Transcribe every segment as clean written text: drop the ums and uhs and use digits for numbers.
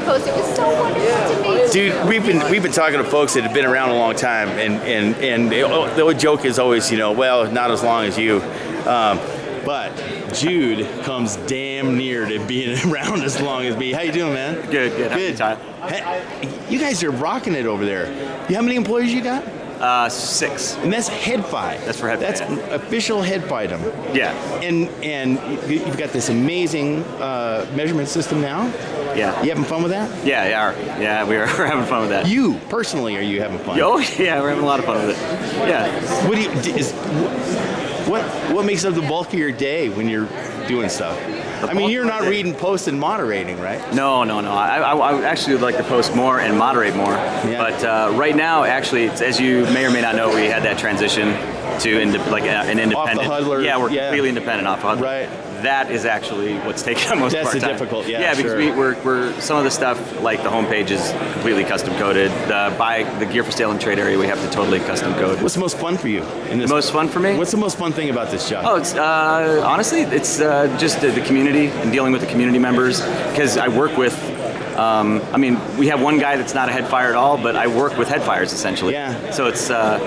post. It was so wonderful to meet you. Dude, we've been talking to folks that have been around a long time, and the old joke is always, well, not as long as you. But Jude comes damn near to being around as long as me. How you doing, man? Good. Good. Hey, you guys are rocking it over there. How many employees you got? 6. And that's head fight. That's for head That's fight. official head fight 'em. Yeah. And you've got this amazing measurement system now. Yeah. You having fun with that? Yeah, we're having fun with that. You personally, are you having fun? Oh yeah, we're having a lot of fun with it. Yeah. What makes up the bulk of your day when you're doing stuff? I mean, you're not reading posts and moderating, right? No. I actually would like to post more and moderate more. Yeah. But right now, actually, as you may or may not know, we had that transition to an independent. Off the huddler. Yeah, we're completely independent off huddler. Right. That is actually what's taking up most of our time. That's the difficult, yeah. Yeah, because sure. we're some of the stuff, like the homepage is completely custom coded. The gear for sale and trade area, we have to totally custom code. What's the most fun for you? Most fun for me? What's the most fun thing about this job? Oh, it's honestly, it's just the community and dealing with the community members, because I work with. We have one guy that's not a head fire at all, but I work with head fires essentially. Yeah. So it's a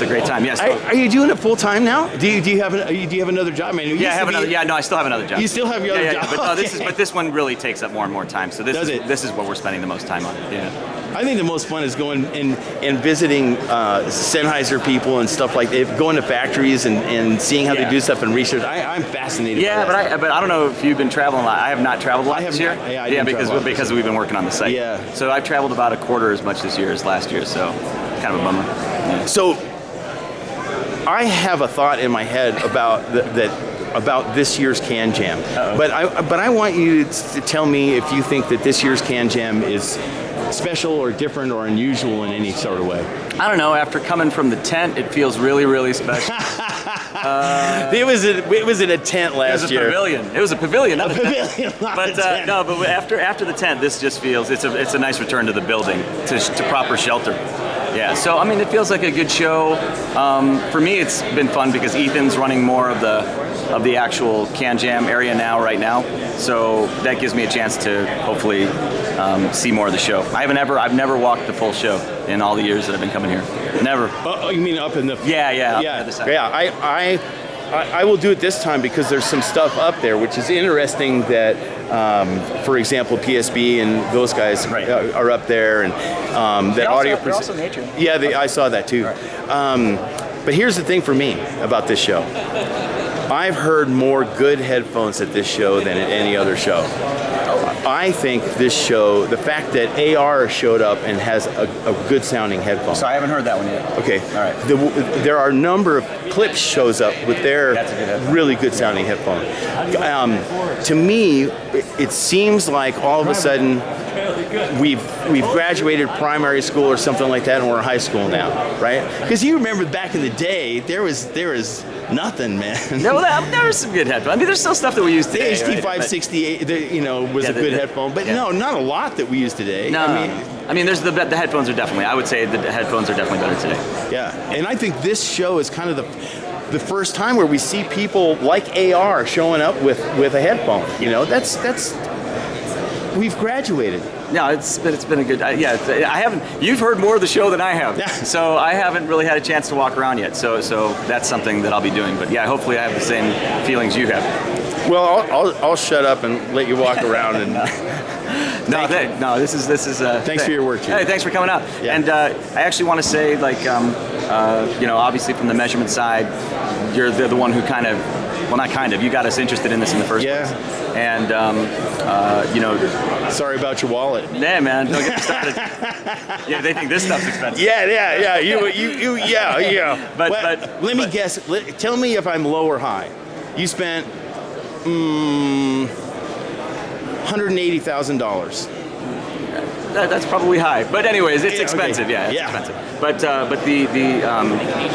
great time. Yes. Are you doing it full time now? Do you have another job? I mean, I have another. Yeah, no, I still have another job. You still have your other job. But no, Okay. this one really takes up more and more time. So this is what we're spending the most time on. Yeah. I think the most fun is going and visiting Sennheiser people and stuff like that, going to factories and seeing how they do stuff and research. I'm fascinated by that. but I don't know if you've been traveling a lot. I have not traveled a lot this year. Because we've been working on the site. Yeah. So I've traveled about a quarter as much this year as last year, so kind of a bummer. Yeah. So I have a thought in my head about this year's CanJam. But I want you to tell me if you think that this year's CanJam is special or different or unusual in any sort of way. I don't know. After coming from the tent, it feels really, really special. It was in a tent last year. It was a pavilion, not a pavilion, tent. not But a tent. no, but after the tent, this just feels it's a nice return to the building, to proper shelter. Yeah. So I mean, it feels like a good show. For me, it's been fun because Ethan's running more of the actual CanJam area right now. So that gives me a chance to hopefully see more of the show. I've never walked the full show in all the years that I've been coming here. Never. Oh, you mean up in the... Yeah. Yeah. Up the other side. Yeah. I will do it this time because there's some stuff up there, which is interesting that, for example, PSB and those guys are up there, and that audio... They're also nature. Yeah, I saw that too. But here's the thing for me about this show. I've heard more good headphones at this show than at any other show. I think this show, the fact that AR showed up and has a good sounding headphone. So I haven't heard that one yet. Okay. All right. There are a number of Clips shows up with their really good sounding headphone. To me, it seems like all of a sudden we've graduated primary school or something like that, and we're in high school now, right? Because you remember back in the day, there was nothing, man. No, there was some good headphones. I mean, there's still stuff that we use today. The HD568, was a good headphone, but no, not a lot that we use today. No, I mean, there's the headphones are definitely. I would say the headphones are definitely better today. Yeah, and I think this show is kind of the first time where we see people like AR showing up with a headphone. That's we've graduated. No, it's been a good. I haven't. You've heard more of the show than I have. Yeah. So I haven't really had a chance to walk around yet. So that's something that I'll be doing. But yeah, hopefully I have the same feelings you have. Well, I'll shut up and let you walk around and. This is. Thanks for your work, Jude. Hey, thanks for coming out. Yeah. And I actually want to say, obviously from the measurement side, you're the one who you got us interested in this in the first place. And sorry about your wallet. Yeah, man, don't get me started. Yeah, they think this stuff's expensive. Yeah. Yeah. But let me guess. Tell me if I'm low or high. You spent $180,000. That's probably high, but anyways, it's expensive. Okay. Yeah, it's expensive. But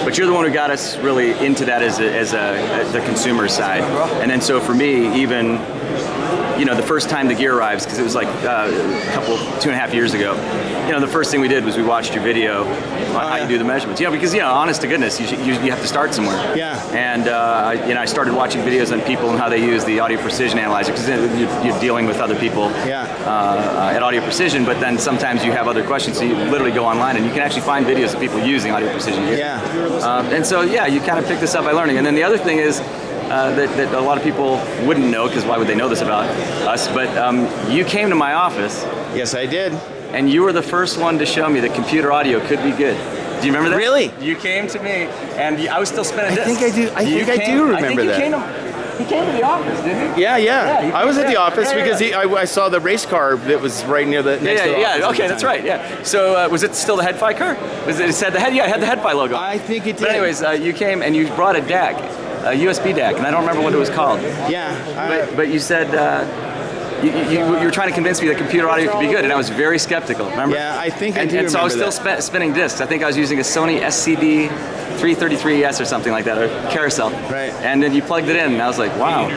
but you're the one who got us really into that as the consumer side, and then so for me, even you know, the first time the gear arrives, because it was like a couple, 2.5 years ago, you know, the first thing we did was we watched your video on how you do the measurements. You know, because, you know, honest to goodness, you have to start somewhere. Yeah. And, you know, I started watching videos on people and how they use the audio precision analyzer, because you're dealing with other people at Audio Precision, but then sometimes you have other questions, so you literally go online and you can actually find videos of people using Audio Precision gear. Yeah. And so, yeah, you kind of pick this up by learning. And then the other thing is, that a lot of people wouldn't know, because why would they know this about us, but you came to my office. Yes, I did. And you were the first one to show me that computer audio could be good. Do you remember that? Really? You came to me, and I was still spinning discs. I think I do. I think I do remember that. He came to the office, didn't he? Yeah. I was at the office because I saw the race car that was right near the next to the office. Okay, that's right. Yeah. So was it still the Head-Fi car? It said the head? Yeah, it had the Head-Fi logo. I think it did. But anyways, you came and you brought a DAC, a USB DAC, and I don't remember what it was called. Yeah. But you said. You were trying to convince me that computer audio could be good, and I was very skeptical. Remember? Yeah, I think I do And so I was remember still spinning discs. I think I was using a Sony SCD 333S or something like that, or Carousel. Right. And then you plugged it in, and I was like, wow,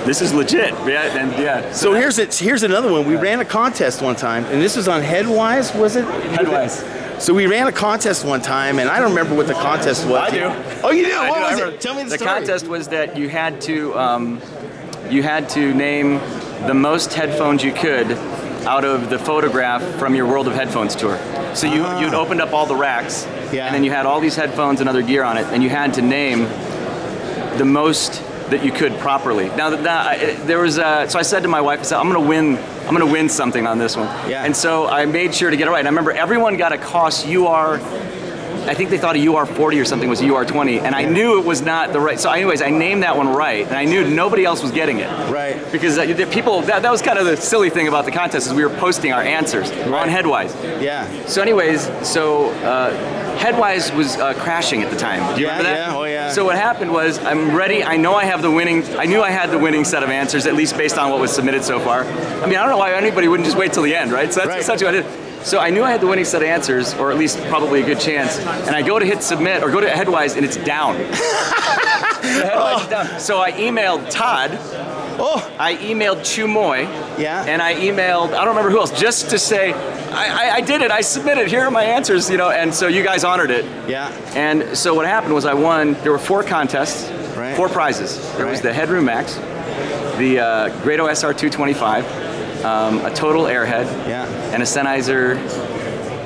this is legit. Yeah. And yeah. So here's another one. We ran a contest one time, and this was on Headwise, was it? Headwise. So we ran a contest one time, and I don't remember what the contest was. I do. Oh, you do? I What do. was it? Tell me the story. The contest was that you had to name the most headphones you could out of the photograph from your World of Headphones tour. So you'd opened up all the racks, and then you had all these headphones and other gear on it, and you had to name the most that you could properly. Now, there was so I said to my wife, I said, I'm gonna win something on this one. Yeah. And so I made sure to get it right. And I remember everyone got a COS UR. I think they thought a UR40 or something was a UR20, and I knew it was not the right. So, anyways, I named that one right, and I knew nobody else was getting it. Right. Because that was kind of the silly thing about the contest, is we were posting our answers on Headwise. Yeah. So, anyways, Headwise was crashing at the time. Do you remember that? Yeah. Oh, yeah. So what happened was, I'm ready. I knew I had the winning set of answers, at least based on what was submitted so far. I mean, I don't know why anybody wouldn't just wait till the end, right? So that's essentially what I did. So I knew I had the winning set of answers, or at least probably a good chance, and I go to hit submit, or go to Headwise, and it's down. Headwise is down. So I emailed Todd, I emailed Chu Moy, and I emailed, I don't remember who else, just to say, I did it, I submitted, here are my answers, you know, and so you guys honored it. Yeah. And so what happened was I won, there were 4 contests, 4 prizes. There was the Headroom Max, the Grado SR225, a Total Airhead, and a Sennheiser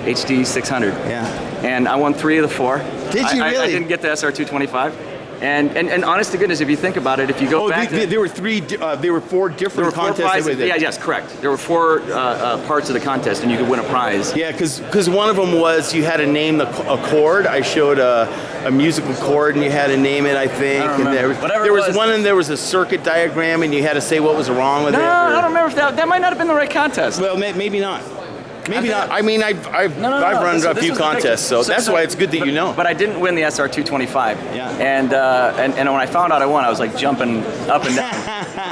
HD 600. Yeah. And I won 3 of the 4. Did you really? I didn't get the SR225. And honest to goodness, if you think about it, if you go back, there were 4 different contests. Yes, correct. There were 4 parts of the contest, and you could win a prize. Yeah, because one of them was you had to name a chord. I showed a musical chord, and you had to name it, I think. I don't remember. There was one, and there was a circuit diagram, and you had to say what was wrong with it. No, I don't remember if that might not have been the right contest. Well, maybe not. Maybe not. I mean, I've run a few contests, so that's why it's good that you know. But I didn't win the SR225. Yeah. And when I found out I won, I was like jumping up and down.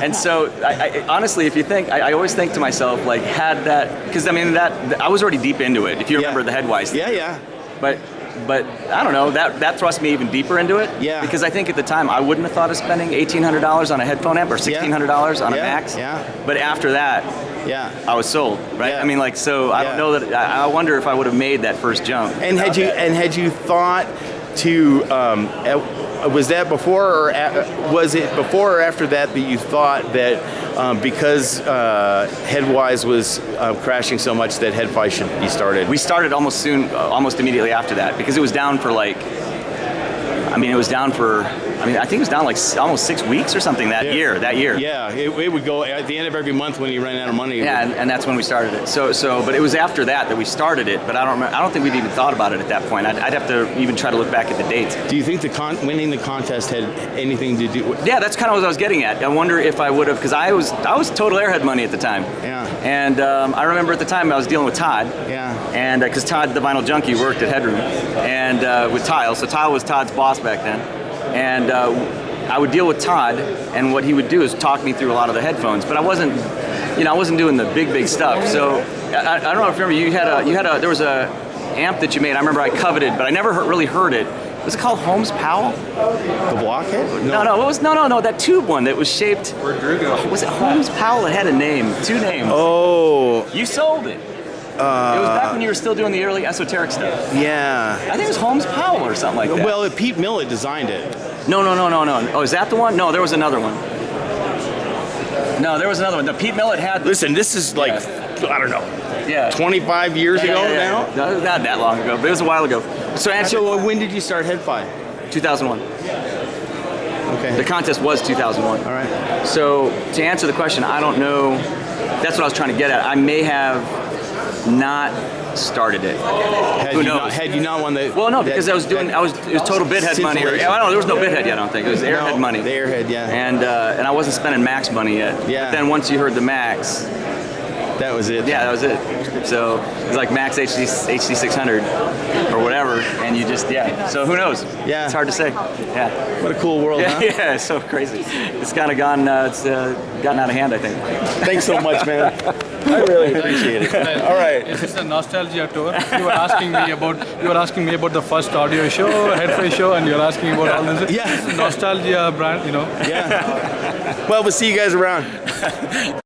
And so, I honestly, if you think, I always think to myself, like, had that, because I mean, I was already deep into it. If you remember the Headwise thing. Yeah. But I don't know, that thrust me even deeper into it. Yeah. Because I think at the time I wouldn't have thought of spending $1,800 on a headphone amp or $1,600 on a Max. Yeah. But after that, I was sold, right? I mean, like, so I don't know that. I wonder if I would have made that first jump. And had you thought to? Was that before, or was it before or after that you thought that because Headwise was crashing so much that Head-Fi should be started? We started almost immediately after that, because it was down for like. I think it was down like almost 6 weeks or something that year. Yeah, it would go at the end of every month when you ran out of money. Yeah, and that's when we started it. So, but it was after that we started it. But I don't think we'd even thought about it at that point. I'd have to even try to look back at the dates. Do you think winning the contest had anything to do with? Yeah, that's kind of what I was getting at. I wonder if I would have, because I was total airhead money at the time. Yeah. And I remember at the time I was dealing with Todd. Yeah. And because Todd, the vinyl junkie, worked at Headroom, and with Tile. So Tile was Todd's boss back then. And I would deal with Todd, and what he would do is talk me through a lot of the headphones. But I wasn't doing the big stuff. So I don't know if you remember, there was a amp that you made. I remember I coveted, but I never really heard it. Was it called Holmes Powell? The blockhead? No, it was no. That tube one that was shaped. Was it Holmes Powell? It had a name, 2 names. Oh. You sold it. It was back when you were still doing the early esoteric stuff. Yeah. I think it was Holmes Powell or something like that. Well, Pete Millett designed it. No. Oh, is that the one? No, there was another one. No, there was another one. No, Pete Millett had. Listen, this is like, I don't know, Yeah. 25 years ago now? No, not that long ago, but it was a while ago. So when did you start Headfi? 2001. Okay. The contest was 2001. All right. So to answer the question, I don't know. That's what I was trying to get at. I may have not started it. Who knows? Had you not won the? Well, no, because it was total bidhead money. Or, I don't know. There was no bidhead yet. I don't think it was airhead money. The airhead, yeah. And I wasn't spending max money yet. Yeah. But then once you heard the max, that was it. yeah, that was it. So it was like max HD 600 or whatever, and you just So who knows? Yeah. It's hard to say. Yeah. What a cool world, huh? Yeah, it's so crazy. It's kind of gone. It's gotten out of hand, I think. Thanks so much, man. I really appreciate it. All right. This is a nostalgia tour. You were asking me about the first audio show, Headfi show, and you're asking about all this. Yeah. This is nostalgia brand, Yeah. Well, we'll see you guys around.